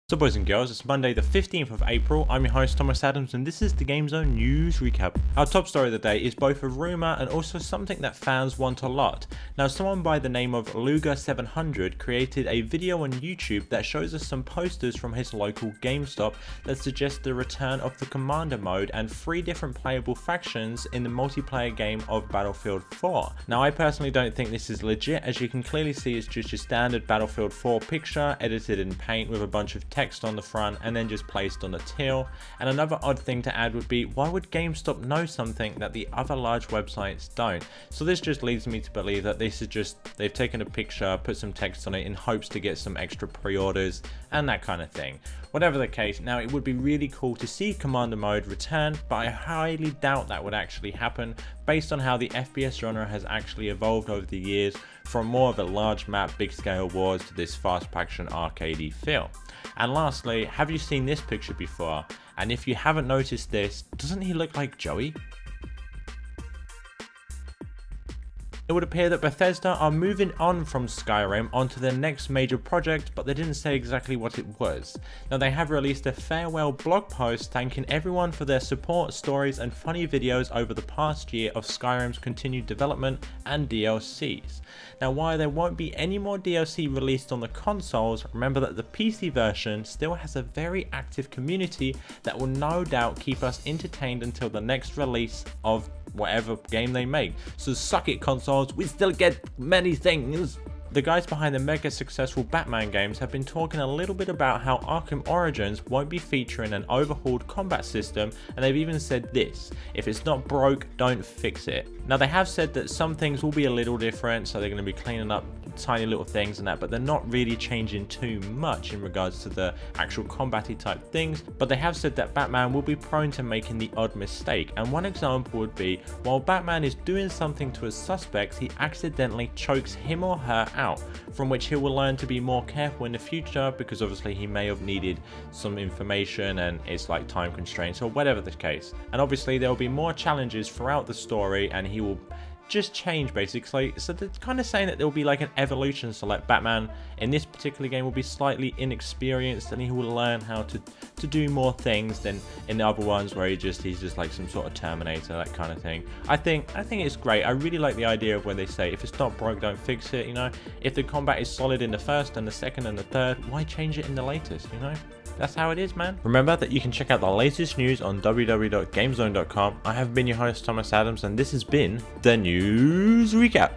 So boys and girls, it's Monday the 15th of April, I'm your host Thomas Adams and this is the GameZone News Recap. Our top story of the day is both a rumour and also something that fans want a lot. Now someone by the name of Luga700 created a video on YouTube that shows us some posters from his local GameStop that suggest the return of the Commander mode and 3 different playable factions in the multiplayer game of Battlefield 4. Now I personally don't think this is legit, as you can clearly see it's just your standard Battlefield 4 picture edited in paint with a bunch of text on the front and then just placed on the till. And another odd thing to add would be, why would GameStop know something that the other large websites don't? So this just leads me to believe that this is just, they've taken a picture, put some text on it in hopes to get some extra pre-orders and that kind of thing. Whatever the case, now it would be really cool to see Commander mode return, but I highly doubt that would actually happen based on how the FPS genre has actually evolved over the years from more of a large map, big scale wars to this fast action arcadey feel. And lastly, have you seen this picture before? And if you haven't noticed this, doesn't he look like Joey? It would appear that Bethesda are moving on from Skyrim onto their next major project, but they didn't say exactly what it was. Now they have released a farewell blog post thanking everyone for their support, stories and funny videos over the past year of Skyrim's continued development and DLCs. Now while there won't be any more DLC released on the consoles, remember that the PC version still has a very active community that will no doubt keep us entertained until the next release of whatever game they make. So suck it consoles, we still get many things. The guys behind the mega successful Batman games have been talking a little bit about how Arkham Origins won't be featuring an overhauled combat system, and they've even said this: if it's not broke, don't fix it. Now they have said that some things will be a little different, so they're going to be cleaning up tiny little things and that, but they're not really changing too much in regards to the actual combat-y type things. But they have said that Batman will be prone to making the odd mistake, and one example would be, while Batman is doing something to a suspect, he accidentally chokes him or her out, from which he will learn to be more careful in the future, because obviously he may have needed some information and it's like time constraints or whatever the case. And obviously there will be more challenges throughout the story and he will just change basically. So they're kind of saying that there will be like an evolution, so like Batman in this particular game will be slightly inexperienced and he will learn how to do more things than in the other ones where he's just like some sort of Terminator, that kind of thing. I think it's great. I really like the idea of when they say if it's not broke, don't fix it, you know. If the combat is solid in the first and the second and the third, why change it in the latest, you know? That's how it is, man. Remember that you can check out the latest news on www.gamezone.com. I have been your host Thomas Adams and this has been the News Recap.